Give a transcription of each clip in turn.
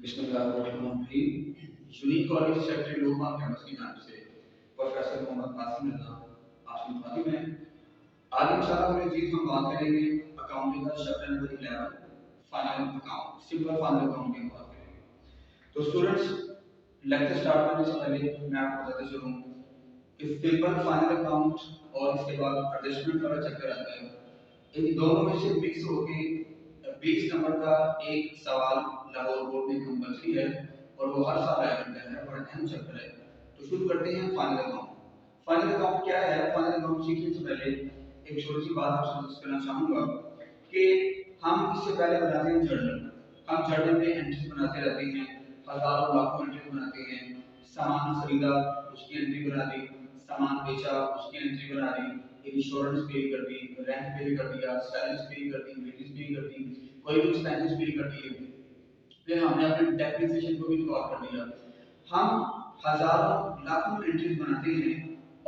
बिस्मिल्लाहिर्रहमानिर्रहीम। Unique college secretary Lokpal campus की जानिब से प्रोफेसर मोहम्मद कासिम रज़ा आसिम खातिब हैं। आज इंशाअल्लाह अज़ीज़ हम बात करेंगे अकाउंटिंग का chapter number 11 final account, simple final accounting की बात करेंगे। तो स्टूडेंट्स, लेक्चर स्टार्ट करने से पहले मैं आपको बताता चलूँ कि सिंपल फाइनल अकाउंट और इसके बाद एडजस्टमेंट वाला चैप्टर आता है। इन दोनों में से मिक्स होके 20 नंबर का एक सवाल लाहौर बोर्ड में कंपल्सरी है और वो हर साल आया करता है, बड़ा अहम चैप्टर है। तो शुरू करते हैं फाइनल अकाउंट। फाइनल अकाउंट क्या है? फाइनल अकाउंट सीखने से पहले एक छोटी सी बात आपसे डिस्कस करना चाहूंगा कि हम इससे पहले बनाते हैं जर्नल। हम जर्नल में एंट्रीज बनाते रहते हैं, हजारों लाखों एंट्रीज बनाते हैं। सामान खरीदा उसकी एंट्री बना दी, सामान बेचा उसकी एंट्री बना दी, इंश्योरेंस पे कर दी, रेंट पे कर दिया, सैलरीज पे कर दी, वेजेस पे कर दी, कोई भी एक्सपेंसेस पे कर दिए। फिर हमने अपने डेप्रिसिएशन को भी रिकॉर्ड कर दिया। हम हजारों लाखों एंट्रीज बनाते हैं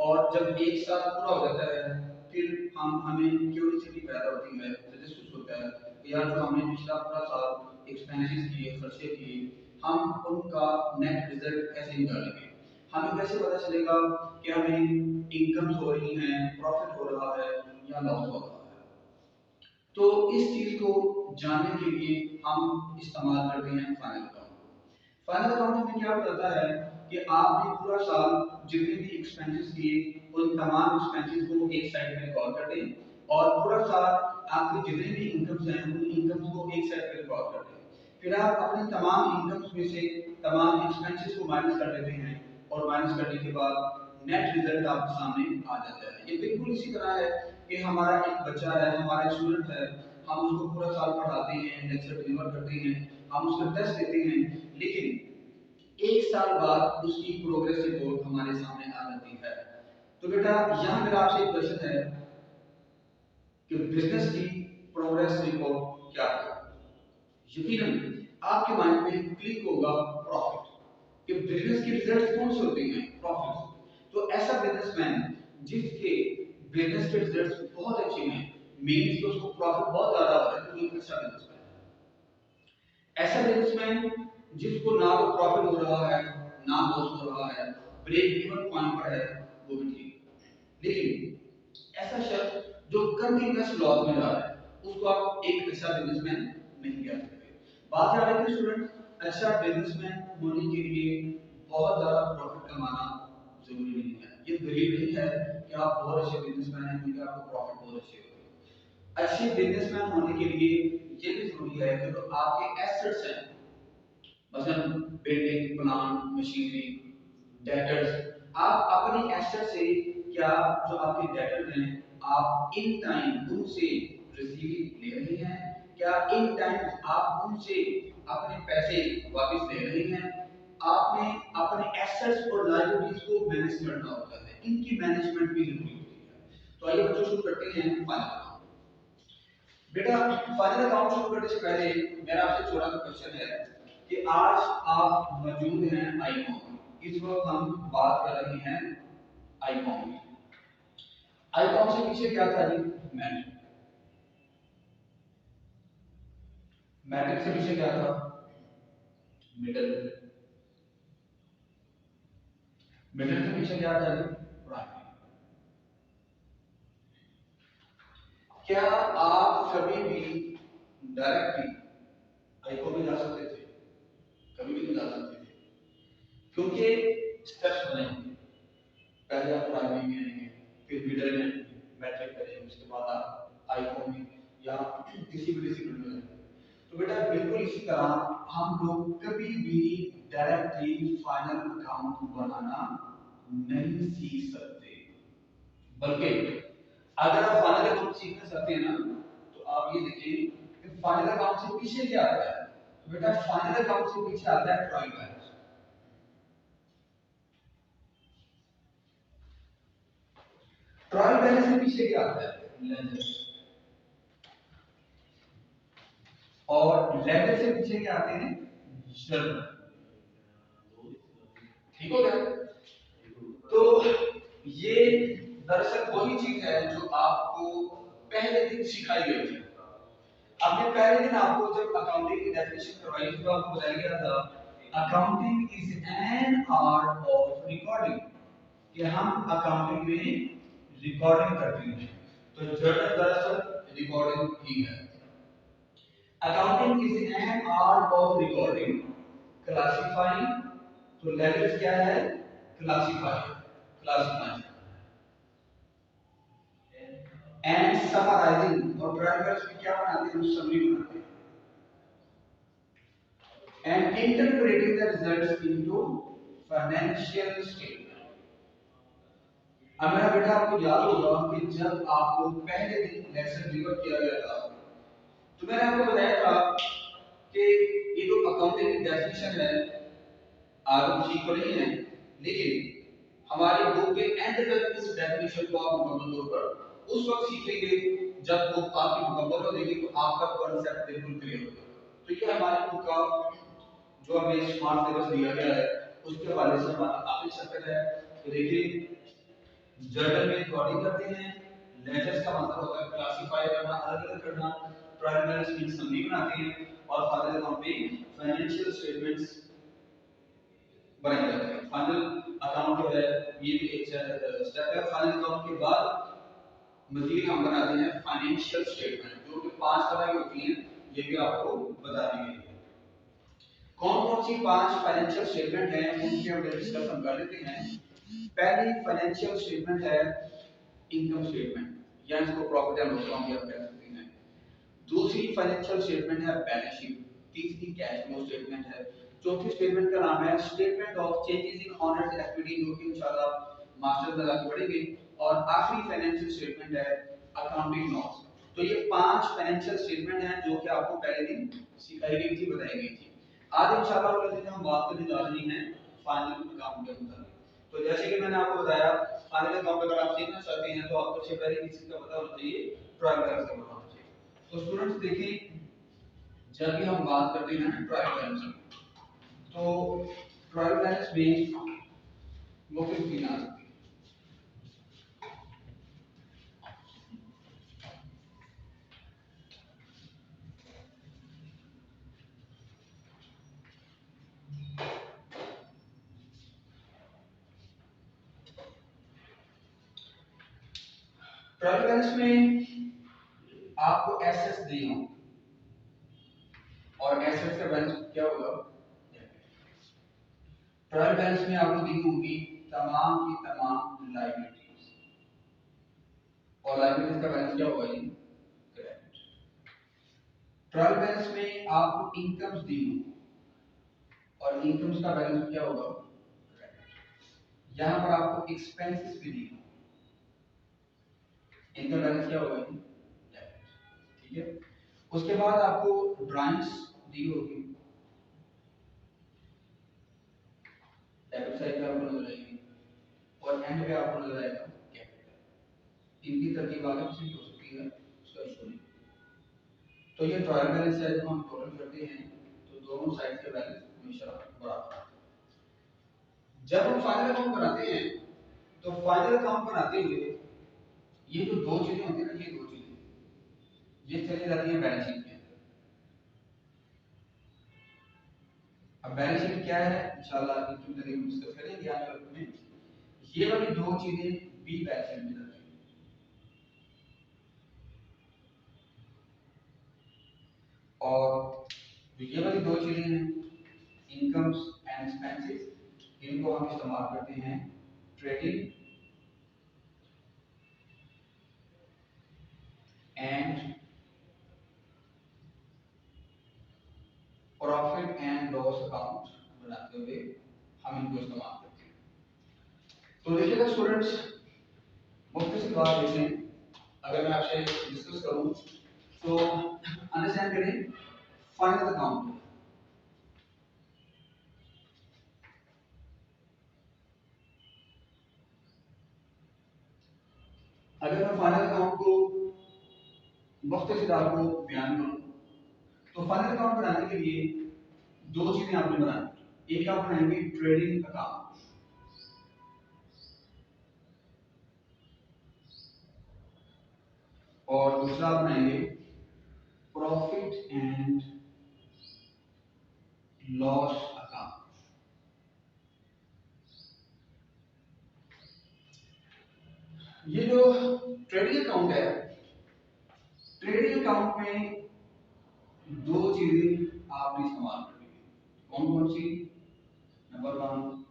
और जब एक साल पूरा हो जाता है फिर हमें क्यूरियोसिटी पैदा होती है, तजस्सुस होता है कि यार जो हमने पिछला पूरा साल एक्सपेंसेस किए, खर्चे किए, हम उनका नेट रिजल्ट कैसे निकालेंगे। हमें कैसे पता चलेगा कि हमें इनकम हो रही है, प्रॉफिट हो रहा है या लॉस हो रहा है। तो इस चीज को जानने के लिए हम इस्तेमाल करते हैं फाइनल अकाउंट। फाइनल अकाउंट में क्या बताता है कि आपने पूरा साल जितने भी एक्सपेंसेस किए उन तमाम एक्सपेंसेस को एक साइड में रिकॉर्ड कर दें और पूरा साल आपके जितने भी इनकम्स हैं उन इनकम्स को एक साइड पे रिकॉर्ड कर दें। फिर आप अपने तमाम इनकम्स में से तमाम एक्सपेंसेस को माइनस कर देते हैं और माइनस करने के बाद नेट रिजल्ट आपके सामने आ जाता है। ये बिल्कुल इसी तरह है कि हमारा एक बच्चा है, हमारा स्टूडेंट है, हम उसको पूरा साल पढ़ाते हैं, लेक्चर डिलीवर करते हैं, हम उसको टेस्ट देते हैं, लेकिन एक साल बाद उसकी प्रोग्रेस रिपोर्ट हमारे सामने आ जाती है। तो बेटा यहाँ मेरा आपसे एक क्वेश्चन है कि बिजनेस की प्रोग्रेस रिपोर्ट क्या है? यकीनन आपके माइंड में क्लिक होगा प्रॉफिट, कि बिजनेस के रिजल्ट्स कौन से होते हैं? प्रॉफिट। तो ऐसा बिजनेसमैन जिसके बिजनेस के रिजल्ट्स बहुत अच्छे हैं, मींस कि उसको प्रॉफिट बहुत ज्यादा हो रहा है, तो वो एक अच्छा बिजनेसमैन है। ऐसा बिजनेसमैन जिसको ना तो प्रॉफिट हो रहा है ना लॉस हो रहा है, ब्रेक इवन पॉइंट पर है, वो भी ठीक। लेकिन ऐसा शख्स जो कंटिन्यूअस लॉस में जा रहा है, उसको आप एक अच्छा बिजनेसमैन नहीं कह सकते। बात आ रही है स्टूडेंट, अच्छा बिजनेसमैन होने के लिए बहुत ज्यादा प्रॉफिट कमाना जरूरी नहीं है। ये दलील नहीं है कि आप बहुत अच्छे बिजनेसमैन हैं क्योंकि आपको प्रॉफिट बहुत अच्छे होते हैं। अच्छे बिजनेसमैन होने के लिए ये भी जरूरी है कि जो आपके एसेट्स हैं, मसलन बिल्डिंग, प्लांट, मशीनरी, डेटर्स, आप अपनी एसेट से क्या जो आपके डेटर हैं आप इन टाइम उनसे रिसीव ले रहे हैं? क्या इन टाइम आप उनसे अपने पैसे वापस ले रहे हैं? आपने अपने एसेट्स और लायबिलिटीज को मैनेज करना होता है, इनकी मैनेजमेंट भी जरूरी होती है। तो आइए बच्चों शुरू करते हैं फाइनल अकाउंट। बेटा फाइनल अकाउंट शुरू करने से पहले मेरा आपसे छोटा सा क्वेश्चन है कि आज आप मौजूद हैं आईकॉन में, इस वक्त हम बात कर रहे हैं आईकॉन में। आईकॉन से पीछे क्या था जी? मैट्रिक। मैट्रिक से पीछे क्या था? मिडल। मिडल से पीछे क्या था जी? प्राइमरी। क्या आप कभी भी डायरेक्टली आईकॉन में जा सकते थे? कभी भी नहीं जा सकते थे, क्योंकि स्टेप्स बने होंगे। पहले आप प्राइमरी में आएंगे, फिर मिडिल में मैट्रिक करेंगे, उसके बाद आप आईकॉन में या किसी भी डिसिप्लिन में जाएंगे। तो बेटा बिल्कुल इसी तरह हम लोग कभी भी डायरेक्टली फाइनल अकाउंट बनाना नहीं सीख सकते, बल्कि अगर आप फाइनल अकाउंट सीखना चाहते हैं ना, तो आप ये देखिए कि फाइनल अकाउंट से पीछे क्या आता है। तो बेटा फाइनल अकाउंट से पीछे आता है ट्रायल बैलेंस। ट्रायल बैलेंस से पीछे क्या आता है? लेजर। और लेजर से पीछे क्या आते हैं? जर्नल। ठीक हो गया? तो ये दरअसल वही चीज है जो आपको पहले दिन सिखाई गई थी। आपने पहले दिन आपको जब अकाउंटिंग की डेफिनेशन करवाई थी तो आपको बताया गया था accounting is an art of recording, कि हम अकाउंटिंग में रिकॉर्डिंग करते हैं। तो जर्नल दरअसल रिकॉर्डिंग ही है। Accounting is an art of recording, classifying, तो लैंग्वेज क्या है, क्लासिफाइंग, क्लासिफाइंग एंड समराइजिंग, और ट्रायंगल्स में क्या बनाते हैं, समरी बनाते हैं, and interpreting the results into financial statement. अब मेरा बेटा आपको याद होगा कि जब आपको पहले दिन लेक्चर डिलीवर किया गया था तो मैंने आपको बताया था कि ये जो अकाउंटिंग की डेफिनेशन है आप ठीक तो नहीं है, लेकिन हमारी बुक के एंड तक इस डेफिनेशन को आप मुकम्मल तौर पर उस वक्त सीखेंगे जब बुक आपकी मुकम्मल हो जाएगी, तो आपका कॉन्सेप्ट बिल्कुल क्लियर हो जाएगा। तो ये हमारी बुक का जो हमें स्मार्ट सिलेबस दिया गया है उसके हवाले से हमारा आखिरी चैप्टर है। तो देखिए जर्नल में रिकॉर्डिंग करते हैं, लेजर्स का मतलब होता है क्लासिफाई करना, अलग अलग करना, ट्रायल बैलेंस की समरी बनाते हैं, और फाइनल अकाउंट में फाइनेंशियल स्टेटमेंट्स बनाए जाते हैं। फाइनल अकाउंट जो है ये भी एक स्टेप है। फाइनल अकाउंट के बाद मजीद हम बनाते हैं फाइनेंशियल स्टेटमेंट, जो कि 5 तरह की होती हैं, ये भी आपको बता दी गई है। कौन कौन सी 5 फाइनेंशियल स्टेटमेंट हैं उनके हम डिस्कस हम कर लेते हैं। पहली फाइनेंशियल स्टेटमेंट है इनकम स्टेटमेंट, या इसको प्रॉफिट एंड लॉस अकाउंट भी आप कह सकते हैं। दूसरी फाइनेंशियल स्टेटमेंट है बैलेंस शीट। तीसरी कैश फ्लो स्टेटमेंट है। चौथी स्टेटमेंट का नाम है statement of changes in honours activity, जो कि इंशाल्लाह मास्टर्स में आगे बढ़ेंगे। और आखिरी फाइनेंशियल स्टेटमेंट है अकाउंटिंग नॉट्स। तो ये 5 फाइनेंशियल स्टेटमेंट हैं जो कि आपको पहले दिन सिखाई गई थी, बताई गई थी। आज इंशाल्लाह वाले दिन हम बात करने जा रहे हैं फाइनल अकाउंट के मुताबिक। तो जैसे कि मैंने आपको बताया फाइनल अकाउंट अगर आप सीखना चाहते हैं तो आपको सबसे पहले किस चीज का पता होना चाहिए, ट्रायल बैलेंस का पता होना चाहिए। तो स्टूडेंट्स देखिए जब भी हम बात करते हैं ट्रायल बैलेंस की, तो ट्रायल बैलेंस में मुख्य तीन आ सकती है। ट्रायल बैलेंस में आपको एसेट्स दिए हों और एसेट्स का बैलेंस क्या होगा, ट्रायल बैलेंस में आपको दी होगी तमाम की तमाम लायबिलिटीज, और लायबिलिटीज का बैलेंस क्या होगा, ये क्रेडिट। ट्रायल बैलेंस में आपको इनकम्स दी हों और इनकम्स का बैलेंस क्या होगा, क्रेडिट। यहां पर आपको एक्सपेंसेस भी दी हों, इनका बैलेंस क्या होगा, डेबिट। ठीक है। उसके बाद आपको ड्राइंग्स दी होगी, डेबिट साइड पे आपको नजर आएगी, और एंड पे आपको नजर आएगा कैपिटल। इनकी तरतीब आगे पीछे भी हो सकती है, उसका इशू नहीं। तो ये ट्रायल बैलेंस है, जब हम टोटल करते हैं तो दोनों साइड के बैलेंस हमेशा बराबर आते हैं। जब हम फाइनल अकाउंट बनाते हैं तो फाइनल अकाउंट बनाते हुए ये जो दो चीजें होती है ना, ये दो चीजें ये चली जाती है बैलेंस शीट में। अब बैलेंस शीट क्या है इंशाल्लाह इनकी तरीके हम डिस्कस करेंगे आने वाले में। ये वाली दो चीजें बी बैलेंस शीट में जाती हैं, और जो ये वाली दो चीजें हैं इनकम्स एंड एक्सपेंसेस, इनको हम इस्तेमाल करते हैं trading and profit and loss account बनाते हुए हम इनको इस्तेमाल करते हैं। तो देखिएगा स्टूडेंट्स, मुख्तसर बात देखें, अगर मैं आपसे डिस्कस करूं तो अंडरस्टैंड करें फाइनल अकाउंट। अगर मैं फाइनल अकाउंट को मुख्तसर आपको बयान करूं तो फाइनल अकाउंट बनाने के लिए दो चीजें आपने बनानी। एक आप बनाएंगे ट्रेडिंग अकाउंट, और दूसरा आप बनाएंगे प्रॉफिट एंड लॉस अकाउंट। ये जो ट्रेडिंग अकाउंट है, ट्रेडिंग अकाउंट में दो चीजें आपने इस्तेमाल करनी है। कौन कौन सी? नंबर वन,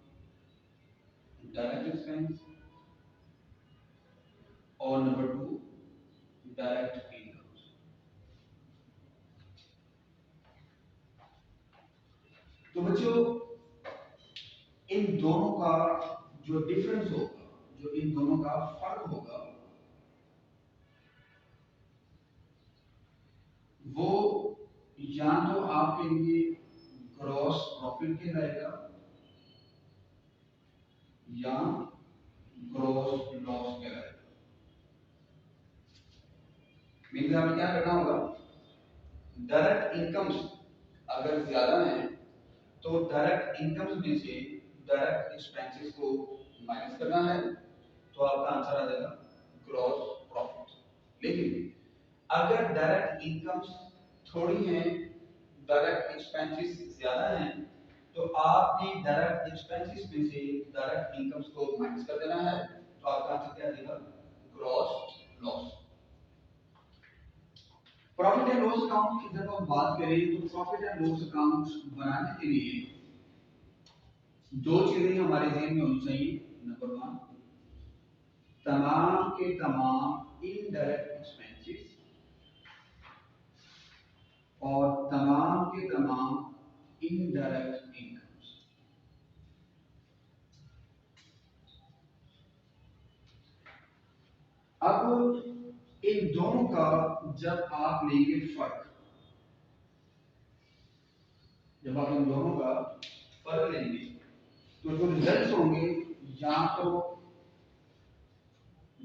डायरेक्ट एक्सपेंस, और नंबर टू, डायरेक्ट इनकम। तो बच्चों, इन दोनों का जो डिफरेंस होगा, जो इन दोनों का फर्क होगा, वो या तो आपके लिए ग्रॉस प्रॉफिट कहलाएगा या ग्रॉस लॉस कहलाएगा। मीन्स हमें क्या करना होगा, डायरेक्ट इनकम्स अगर ज्यादा है तो डायरेक्ट इनकम्स में से डायरेक्ट एक्सपेंसेस को माइनस करना है, तो आपका आंसर आ जाएगा ग्रॉस प्रॉफिट। लेकिन अगर डायरेक्ट इनकम्स थोड़ी हैं, डायरेक्ट एक्सपेंसेस ज्यादा हैं, तो आपने डायरेक्ट एक्सपेंसेस में से डायरेक्ट इनकम्स को माइनस कर देना है, तो आपका आंसर क्या आ जाएगा, gross loss. Profit and loss account की जब हम बात करें तो प्रॉफिट एंड लॉस अकाउंट बनाने के लिए दो चीजें हमारे जहन में होनी चाहिए। नंबर वन, तमाम के तमाम इनडायरेक्ट एक्सपेंसेस और तमाम के तमाम इनडायरेक्ट इनकम्स। अब इन दोनों का जब आप लेंगे फर्क, जब आप इन दोनों का फर्क लेंगे तो जो रिजल्ट होंगे या तो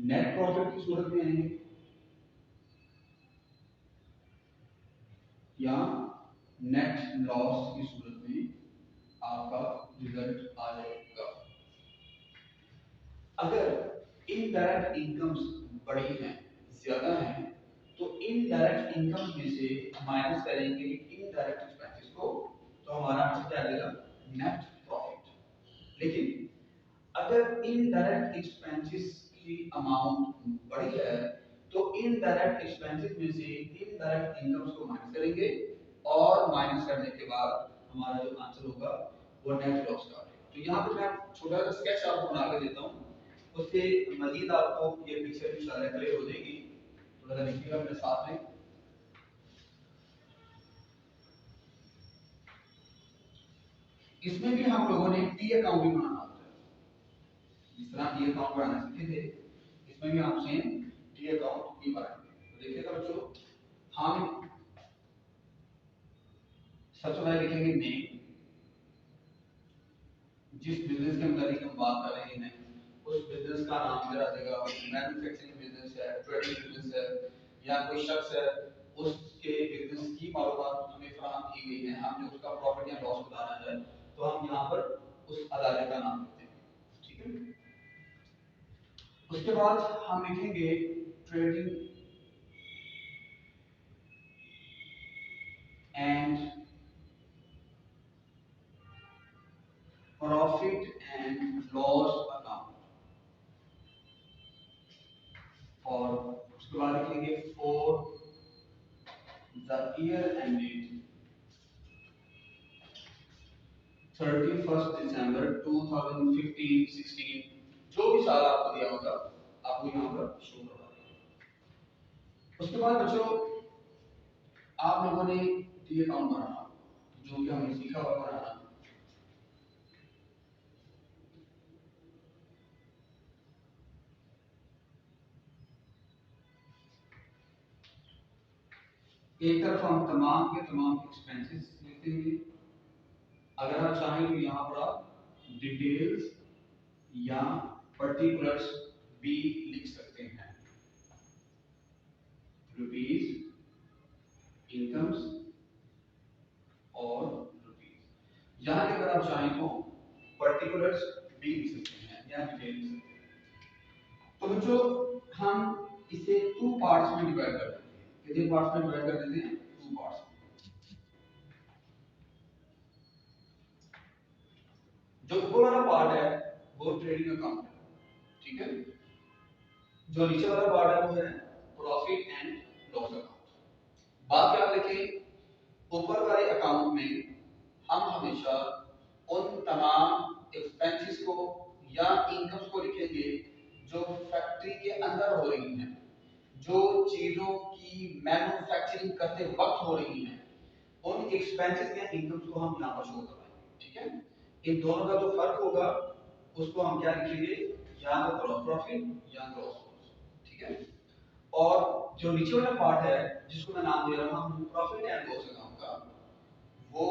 नेट प्रॉफिट की सूरत में आएंगे या नेट लॉस की सूरत में आपका रिजल्ट आ जाएगा। अगर इनडायरेक्ट इनकम्स बड़ी हैं, ज्यादा हैं, तो इनडायरेक्ट इनकम्स में से माइनस करेंगे इनडायरेक्ट एक्सपेंसेस को, तो हमारा आंसर क्या आ जाएगा, नेट प्रॉफिट। लेकिन अगर इनडायरेक्ट एक्सपेंसेस की अमाउंट बड़ी है, तो इनडायरेक्ट एक्सपेंसेस में से इनडायरेक्ट इनकम्स को माइनस करेंगे, और माइनस करने के बाद हमारा जो आंसर होगा वो नेट लॉस का। तो यहाँ पे मैं छोटा सा स्केच आपको बना के देता हूँ, उससे मजीद आपको ये पिक्चर इंशाल्लाह क्लियर हो जाएगी। थोड़ा सा लिखिएगा अपने साथ में। इसमें भी हम लोगों ने टी अकाउंट भी बनाना होता है, जिस तरह टी अकाउंट बनाना सीखे थे, इसमें भी आप सेम टी अकाउंट ही बनाएंगे। तो देखिएगा बच्चों, हम सबसे पहले लिखेंगे नेम, जिस बिजनेस के मुताबिक हम बात कर रहे हैं उस बिजनेस का नाम इधर आ जाएगा। मैन्युफैक्चरिंग बिजनेस है, ट्रेडिंग बिजनेस है, या कोई शख्स है, उसके बिजनेस की मालूमात हमें फराहम की गई है, हमने उसका प्रॉफिट या लॉस बताना है, तो हम यहाँ पर उस अदारे का नाम लिखते हैं। ठीक है। उसके बाद हम लिखेंगे trading and profit and loss account, और उसके बाद लिखेंगे फॉर द ईयर एंडेड 31 दिसंबर 2015-16, जो भी साल आपको दिया होगा आपको यहाँ पर शो करवा देगा। उसके बाद बच्चों, आप लोगों ने टी अकाउंट बनाना, जो कि हमने सीखा हुआ बनाना। एक तरफ हम तमाम के तमाम एक्सपेंसेस लिखते हैं, अगर आप चाहें तो यहाँ पर आप डिटेल्स या पर्टिकुलर्स भी लिख सकते हैं। रुपीज, इनकम्स और रुपीज, यहाँ के अगर आप चाहें तो पर्टिकुलर्स भी लिख सकते हैं या डिटेल लिख सकते हैं। तो बच्चों, हम इसे टू पार्ट्स में डिवाइड कर देंगे। कितने पार्ट्स में डिवाइड कर देते हैं, 2 पार्ट्स। जो ऊपर वाला पार्ट है वो ट्रेडिंग अकाउंट है, ठीक है। जो नीचे वाला पार्ट है वो है प्रॉफिट एंड लॉस अकाउंट। बात क्या देखें, ऊपर वाले अकाउंट में हम हमेशा उन तमाम एक्सपेंसेस को या इनकम्स को लिखेंगे जो फैक्ट्री के अंदर हो रही हैं, जो चीजों की मैन्युफैक्चरिंग करते वक्त हो रही हैं, उन एक्सपेंसेस या इनकम्स को हम यहाँ पर शो करवाएंगे, ठीक है। इन दोनों का जो फर्क होगा उसको हम क्या लिखेंगे, यहाँ पर ग्रॉस प्रॉफिट या ग्रॉस लॉस, ठीक है। और जो नीचे वाला पार्ट है जिसको मैं नाम दे रहा हूँ प्रॉफिट एंड लॉस अकाउंट का, वो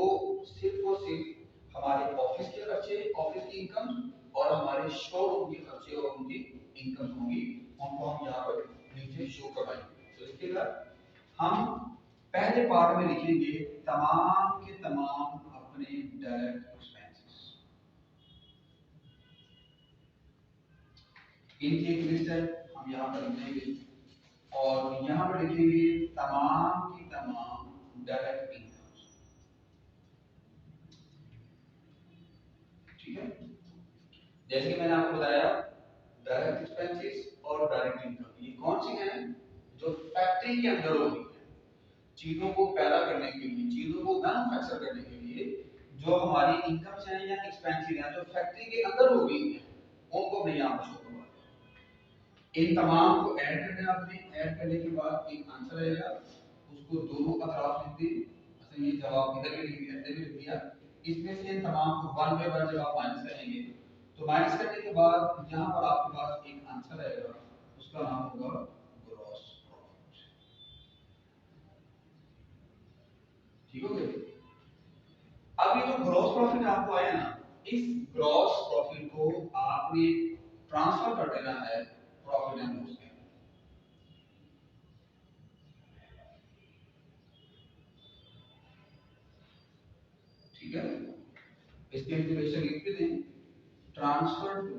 सिर्फ और सिर्फ हमारे ऑफिस के खर्चे, ऑफिस की इनकम और हमारे शोरूम के खर्चे और उनकी इनकम होंगी, उनको हम यहाँ पर नीचे शो करवाएंगे। तो इसके बाद हम पहले पार्ट में लिखेंगे तमाम के तमाम अपने डायरेक्ट एक्सपेंसेस, इनकी एक लिस्ट है हम यहाँ पर लिखेंगे, और यहाँ पर लिखेंगे तमाम की तमाम डायरेक्ट इनकम, ठीक है। जैसे कि मैंने आपको बताया डायरेक्ट एक्सपेंसेस और डायरेक्ट इनकम ये कौन सी हैं, जो फैक्ट्री के अंदर होगी, चीजों को पैदा करने के लिए, चीजों को मैन्युफैक्चर करने के लिए जो हमारी इनकम्स हैं या एक्सपेंसेस हैं जो फैक्ट्री के अंदर हो गई हैं, उनको मैं यहाँ पर शो करूंगा। इन तमाम को ऐड करना, आपने ऐड करने के बाद एक आंसर आएगा, उसको दोनों अतराफ लिख दें, मतलब ये जवाब इधर भी लिख दिया, इधर भी लिख दिया। इसमें से इन तमाम को वन बाय वन जब आप माइनस करेंगे तो माइनस करने के बाद यहाँ पर आपके पास एक आंसर आएगा, उसका नाम होगा ग्रॉस प्रॉफिट, ठीक हो गया। अब ये जो ग्रॉस प्रॉफिट आपको आया ना, इस ग्रॉस प्रॉफिट को आपने ट्रांसफर कर देना है प्रॉफिट एंड लॉस में, ठीक है। इसके लिए बेशक लिख भी दें transfer to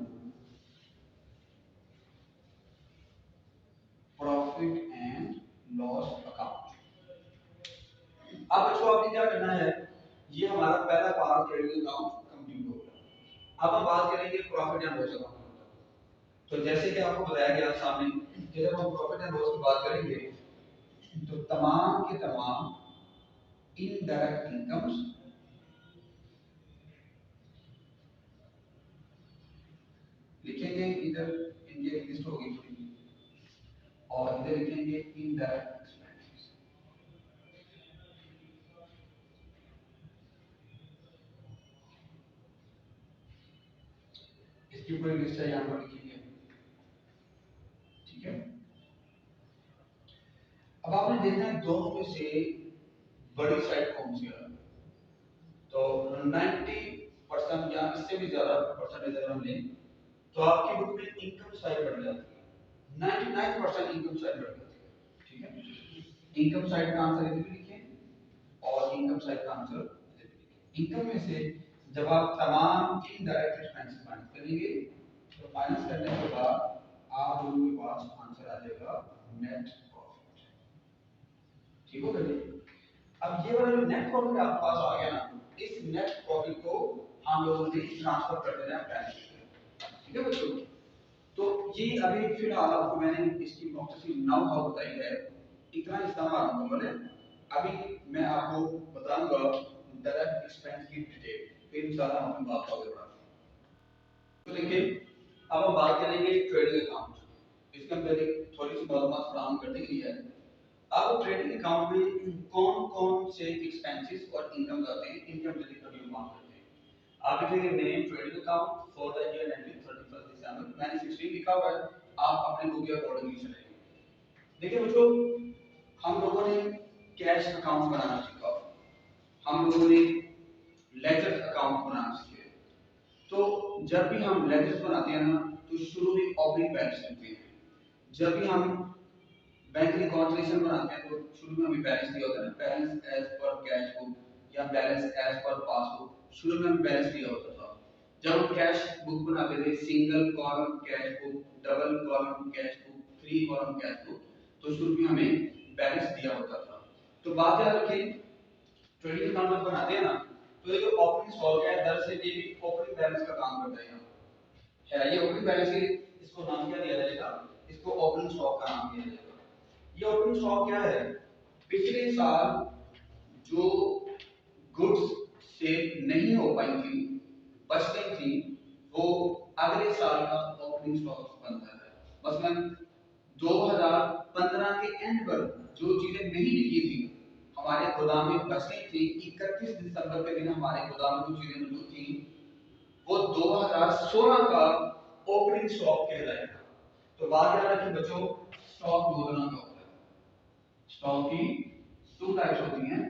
profit and loss account. अब बच्चों आपने क्या करना है, ये हमारा पहला पार्ट ट्रेडिंग अकाउंट कंप्लीट हो गया। अब हम बात करेंगे प्रॉफिट एंड लॉस अकाउंट। तो जैसे कि आपको बताया गया सामने कि जब हम प्रॉफिट एंड लॉस की बात करेंगे तो तमाम के तमाम इनडायरेक्ट इनकम्स लिखेंगे, इधर इनकी लिस्ट होगी और इधर लिखेंगे इनडायरेक्ट एक्सपेंसेस, इसकी पूरी लिस्ट है यहाँ पर लिखेंगे, ठीक है। अब आपने देखना है दोनों में से बड़ी साइड कौन सी है, तो 90% या इससे भी ज्यादा परसेंटेज अगर हम लें तो आपकी बुक में इनकम साइड बढ़ जाती है, 99% इनकम साइड बढ़ जाती है, ठीक है। इनकम साइड का आंसर इधर भी लिखें और इनकम साइड का आंसर इधर भी लिखें। इनकम में से जब आप तमाम इनडायरेक्ट एक्सपेंसेस माइनस करेंगे तो माइनस करने के बाद आप लोगों के पास आंसर आ जाएगा नेट प्रॉफिट, ठीक हो गया। अब ये वाला जो नेट प्रॉफिट आपके पास आ गया ना, इस नेट प्रॉफिट को हम लोगों ने ट्रांसफर कर देना है बैंक में, ठीक है बच्चों। तो ये अभी फिलहाल आपको मैंने इसकी प्रोसेसिंग नाउ हाउ बताई है, इतना इस्तेमाल मुकम्मल है। अभी मैं आपको बताऊंगा डायरेक्ट एक्सपेंस की डिटेल, फिर इंशाल्लाह हम अपनी बात आगे बढ़ाएंगे। तो देखिए अब हम बात करेंगे ट्रेडिंग अकाउंट, इसके अंदर एक थोड़ी सी मालूमात फराहम करने के लिए है। अब ट्रेडिंग अकाउंट में कौन कौन से एक्सपेंसेस और इनकम आते हैं इनके हम जल्दी अभी बात करते हैं। आप लिखेंगे name trading account for the year ending 31 दिसंबर, मैंने 16 लिखा हुआ है, आप अपने बुक के अकॉर्डिंगली चलेंगे। देखिए बच्चों हम लोगों ने कैश अकाउंट बनाना सीखा, हम लोगों ने लेजर अकाउंट बनाना सीखे। तो जब भी हम लेजर्स बनाते हैं ना तो शुरू में ऑब्लिक बैलेंस लिखते हैं। जब भी हम बैंक रिकॉन्सिलिएशन बनाते हैं तो शुरू में हमें बैलेंस दिया होता है ना, balance as per cash book या बैलेंस एज पर पासबुक, शुरू में हमें बैलेंस दिया होता था। जब हम कैश बुक बनाते थे single column cash book, double column cash book, three column cash book, तो शुरू में हमें बैलेंस दिया होता था। तो बात याद रखें, ट्रेडिंग अकाउंट जब बनाते हैं ना, तो ये जो ओपनिंग स्टॉक है दरअसल ये भी ओपनिंग बैलेंस का काम करता है। है ये ओपनिंग बैलेंस है, इसको नाम क्या दिया जाएगा, इसको ओपनिंग स्टॉक का नाम दिया जाएगा। ये ओपनिंग स्टॉक क्या है, पिछले साल जो गुड्स सेल नहीं हो पाई थी, बच गई थी, वो अगले साल का ओपनिंग स्टॉक बनता है। मसलन 2015 के एंड पर जो चीजें नहीं बिकी थी, हमारे गोदाम में बच गई थी, 31 दिसंबर के दिन हमारे गोदाम में जो चीजें मौजूद थी, वो 2016 का ओपनिंग स्टॉक कहलाएगा। तो बात याद रखिए बच्चों, स्टॉक दो तरह का होता है। स्टॉक की टू टाइप्स होती हैं।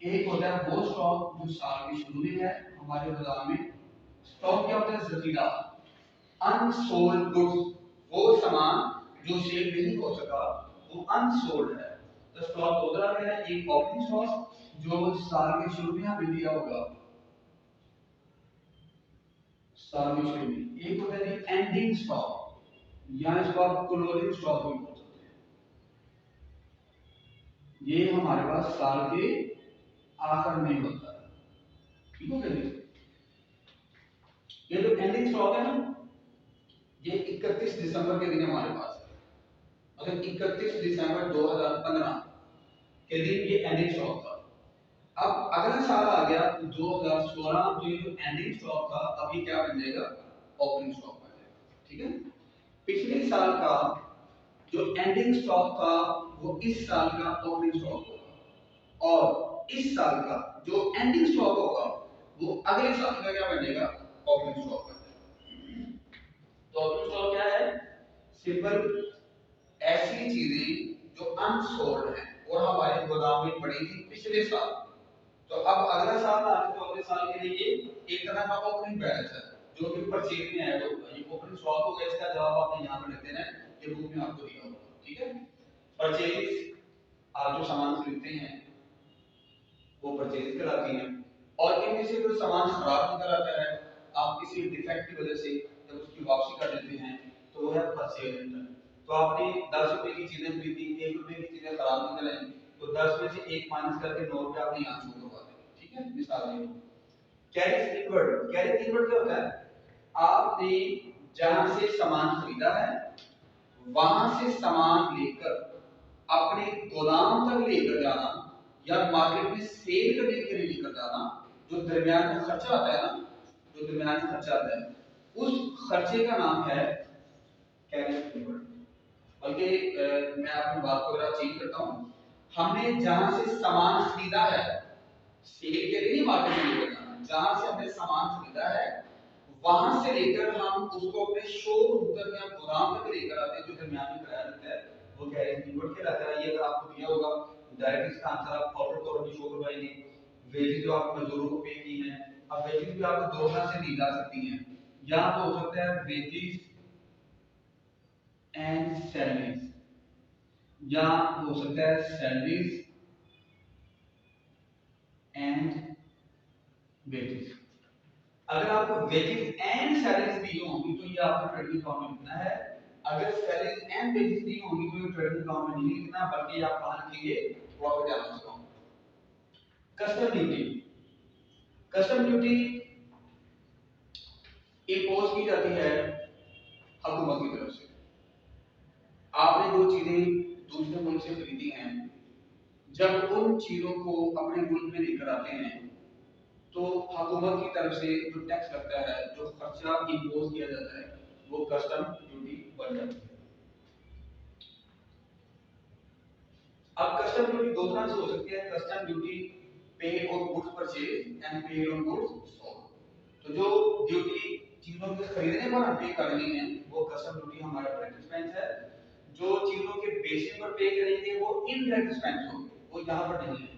एक होता है वो स्टॉक जो साल के शुरू में है हमारे गोदाम में। स्टॉक क्या होता है, जखीरा, अनसोल्ड गुड्स, वो सामान जो सेल नहीं हो सका, वो अनसोल्ड है। तो स्टॉक दो तरह का है, एक ओपनिंग स्टॉक जो साल के शुरू में हमें दिया होगा, साल के शुरू में। एक होता है एंडिंग स्टॉक, या इसको आप क्लोजिंग स्टॉक भी बोल सकते हैं। ये हमारे पास साल के आखिर में होता है, ठीक हो गया। ये जो एंडिंग स्टॉक है ना, ये 31 दिसंबर के दिन हमारे पास है। मतलब 31 दिसंबर 2015 के दिन ये एंडिंग स्टॉक था। अब अगला साल आ गया 2016, जो ये जो एंडिंग स्टॉक था, अब ये क्या बन जाएगा, ओपनिंग स्टॉक बन जाएगा। ठीक है, पिछले साल का जो एंडिंग स्टॉक था वो इस साल का ओपनिंग स्टॉक होगा, और इस साल का जो एंडिंग स्टॉक होगा वो अगले साल का क्या बन जाएगा, ओपनिंग स्टॉक बन जाएगा। तो ओपनिंग स्टॉक क्या है, सिंपल ऐसी चीजें जो अनसोल्ड है और हमारे गोदाम में पड़ी थी पिछले साल, तो अब अगला साल आ गया, तो अगले साल के लिए एक तरह का ओपनिंग बैलेंस है जो कि परचेज में ऐड होगा। ये ओपनिंग स्टॉक होगा, इसका जवाब आपने यहां पर लिख देना है, ये बुक में आपको दिया होगा। ठीक है, परचेज आप जो सामान खरीदते हैं वो परचेज कराती हैं, और इनमें से जो सामान खराब निकल आता है, आप किसी डिफेक्ट की वजह से जब उसकी वापसी कर देते हैं, तो वो है परचेज रिटर्न। तो आपने 10 रुपए की चीजें खरीदी, 1 रुपए की चीजें खराब निकल आई, तो 10 में से 1 माइनस करके 9 रुपए आपने यहाँ शो करवा दें। ठीक है, मिसाल ये कैरी इनवर्ड। कैरी इनवर्ड क्या होता है, आपने जहां से सामान खरीदा है वहां से सामान लेकर अपने गोदाम तक लेकर जाना, या मार्केट में सेल करने के लिए लेकर जाना, जो दरमियान में खर्चा आता है ना, जो दरमियान में खर्चा आता है, उस खर्चे का नाम है कैरी फॉरवर्ड। बल्कि मैं अपनी बात को जरा चेंज करता हूँ, हमने जहां से सामान खरीदा है, सेल के लिए मार्केट में लेकर जाना, जहां से हमने सामान खरीदा है वहां से लेकर हम उसको अपने शोरूम तक या गोदाम तक लेकर आते हैं, जो दरमियान में किराया लगता है, वो कैरी फॉरवर्ड कहलाता है। ये अगर आपको दिया होगा डायरेक्ट इसका आंसर आप ऑटो तौर पर शो करवाएंगे। वेजेस जो आप मजदूरों को पे की हैं, अब वेजेस भी आपको दो तरह से दी जा सकती हैं, या तो हो सकता है वेजेस एंड सैलरीज, या हो सकता है सैलरीज एंड वेजेस। अगर आपको वेजेस एंड सैलरीज दी होंगी तो ये आपको ट्रेडिंग अकाउंट में लिखना है। अगर सैलरीज एंड वेजेस दी होंगी तो ये ट्रेडिंग अकाउंट में नहीं लिखना, बल्कि आप कहां लिखेंगे, profit and loss account. Custom duty, custom duty impose की जाती है हुकूमत की तरफ से। आपने जो चीजें दूसरे मुल्क से खरीदी हैं, जब उन चीजों को अपने मुल्क में लेकर आते हैं, तो हुकूमत की तरफ से जो टैक्स लगता है, जो खर्चा इंपोज किया जाता है, वो कस्टम ड्यूटी बन जाती है। अब कस्टम ड्यूटी दो तरह से हो सकती है, custom duty paid on goods purchase and paid on goods sold. तो जो ड्यूटी चीजों के खरीदने पर हम पे करनी है, वो कस्टम ड्यूटी हमारा डायरेक्ट एक्सपेंस है। जो चीजों के बेचने पर पे करेंगे वो इनडायरेक्ट एक्सपेंस होंगे, वो यहां पर नहीं है।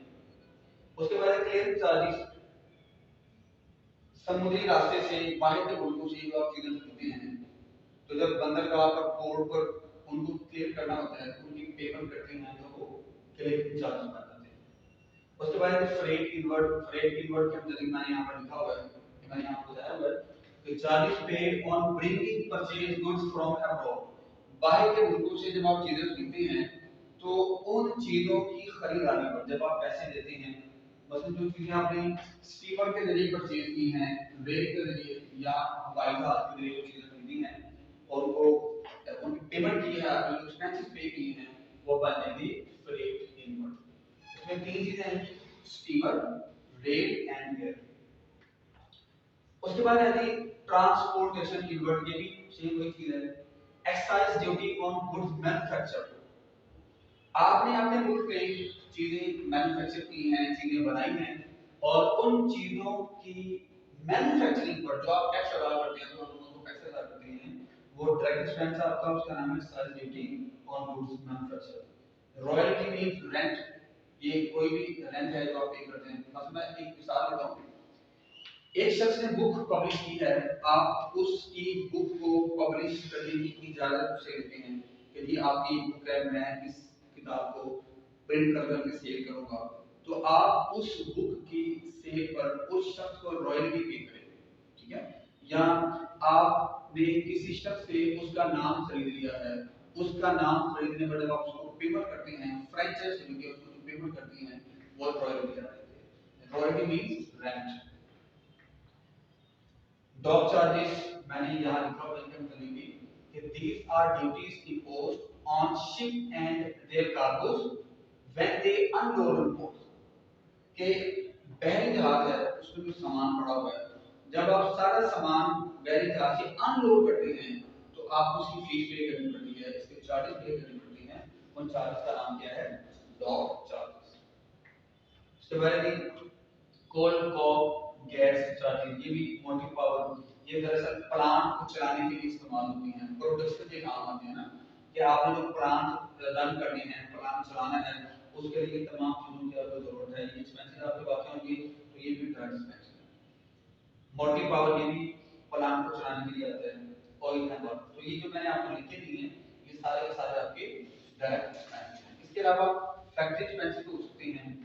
उसके बाद क्लियरिंग चार्जेस, समुद्री रास्ते से बाहर के मुल्कों से जो आप चीजें खरीदते हैं, तो जब बंदरगाह पर पोर्ट पर उनको क्लियर करना होता है, उनकी पेमेंट करते हैं, तो वो क्लियरिंग चार्ज बन जाते हैं। उसके बाद फ्रेट इनवर्ड, फ्रेट इनवर्ड के अंदर मैंने यहाँ पर लिखा हुआ है, मैंने आपको बताया हुआ है कि charges paid on bringing purchase goods from abroad. बाहर के मुल्कों से जब आप चीजें खरीदते हैं, तो उन चीजों की खरीदारी पर जब आप पैसे देते हैं, मसलन जो चीजें आपने स्टीमर के जरिए परचेज की हैं, रेल के जरिए या हवाई जहाज के जरिए जो चीजें खरीदी हैं और उनकी पेमेंट की है, आपने जो एक्सपेंसेस पे किए हैं, वो बन जाएंगे फ्रेट इनवर्ड। इसमें तीन चीजें हैं, स्टीमर, रेल एंड एयर। उसके बाद है जी ट्रांसपोर्टेशन इनवर्ड, ये भी सेम वही चीज है। Excise duty on goods manufactured, आपने अपने मुल्क में चीजें मैन्युफैक्चर की हैं, चीजें बनाई हैं, और उन चीजों की मैन्युफैक्चरिंग पर जो आप टैक्स अदा करते हैं, तो हम उनको टैक्स अदा करते हैं, वो डायरेक्ट एक्सपेंस आपका, उसका नाम है excise duty on goods manufactured. Royalty means rent, ये कोई भी रेंट है जो आप पे करते हैं। बस मैं एक मिसाल देता हूं, एक शख्स ने बुक पब्लिश की है, आप उसकी बुक को पब्लिश करने की इजाजत उसे देते हैं कि जी आपकी बुक है, मैं इस किताब को प्रिंट कर करके सेल करूंगा, तो आप उस बुक की सेल पर उस शख्स को रॉयल्टी पे करेंगे, ठीक है। या आपने किसी शख्स से उसका नाम खरीद लिया है, उसका नाम खरीदने पर जब आप उसको पेमेंट करते हैं, फ्रेंचाइज लेके उसको पेमेंट करती हैं, वो रॉयल्टी कहलाती है। Royalty means rent. Dock charges मैंने यहाँ लिखा हुआ इनकम करेंगे कि these are duties imposed on ship and their cargoes when they unload on port, कि बहरी जहाज है उसमें जो सामान पड़ा हुआ है, जब आप सारा सामान बहरी जहाज से अनलोड करते हैं तो आपको उसकी फीस पे करनी पड़ती है, इसके चार्जेस पे करनी पड़ती हैं। उन चार्जेस का नाम क्या है? Dock charges. उसके बाद कोल कॉक गैस चार्जिंग, ये भी मोटिव पावर, ये दरअसल प्लांट को चलाने के लिए इस्तेमाल होती हैं, प्रोडक्शन के काम आते हैं ना, कि आपने जो प्लांट रन करने हैं, प्लांट चलाना है, उसके लिए तमाम चीजों की आपको जरूरत है, ये एक्सपेंसेस आपके पास होंगे, तो ये भी डायरेक्ट एक्सपेंस है। मोटिव पावर ये भी प्लांट को चलाने के लिए आता है। ऑयल एंड वाटर, तो ये जो मैंने आपको लिखे दिए हैं, ये सारे के सारे आपके डायरेक्ट एक्सपेंस हैं। इसके अलावा फैक्ट्री एक्सपेंसेस हो सकते हैं।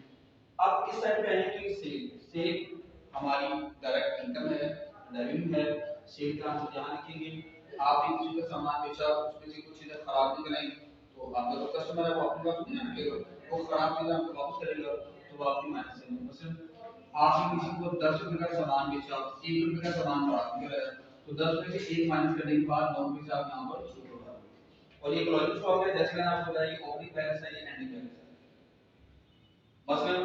अब इस साइड पे आए तो ये सेल, सेल हमारी डायरेक्ट इनकम है, रेवेन्यू है। सेल का हम यहाँ लिखेंगे, आपने किसी का सामान बेचा, उसमें से कुछ चीजें खराब निकल तो आपका जो कस्टमर है वो अपने पास नहीं रखेगा, वो खराब चीजें आपको वापस करेगा, तो वो आपकी माइनस है। मसलन आपने किसी को 10 रुपए का सामान बेचा, 1 रुपए का सामान खराब निकल है, तो 10 रुपए से 1 माइनस करने के बाद 9 रुपए से आप यहाँ पर शुरू होगा। और ये क्लोजिंग स्टॉक है, जैसे मैंने आपको बताया, ये ओपनिंग बैलेंस है, ये एंडिंग बैलेंस है। मसलन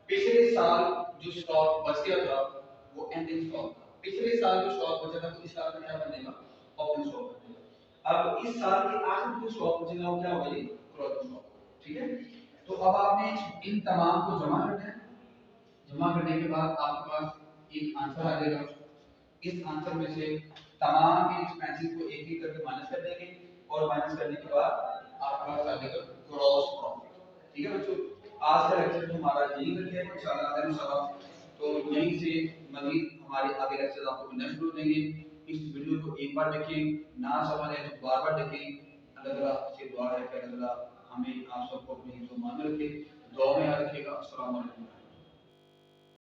पिछले साल जो स्टॉक बच गया था वो एंडिंग स्टॉक था, पिछले साल जो स्टॉक बचा था वो इस साल में क्या बनेगा? ओपनिंग स्टॉक बनेगा। अब इस साल के आखिर जो स्टॉक बचेगा वो क्या होगा? ये क्लोजिंग स्टॉक, ठीक है। तो अब आपने इन तमाम को जमा करना है, जमा करने के बाद आपके पास एक आंसर आ जाएगा। इस आंसर में से तमाम एक्सपेंसेस को एक एक करके माइनस कर देंगे, और माइनस करने के बाद आपके पास आ जाएगा ग्रॉस प्रॉफिट, ठीक है बच्चों। आज का लेक्चर तो हमारा यही तक है, इंशाल्लाह। तो यहीं से मजीद हमारे आगे लेक्चर आपको मिलना शुरू हो जाएंगे। इस वीडियो को एक बार देखें, ना समझ आए तो बार बार देखें। अल्लाह ताला से दुआ है कि अल्लाह ताला हमें आप सबको अपनी ईमान में रखे, दुआ में याद रखिएगा। अस्सलाम वालेकुम।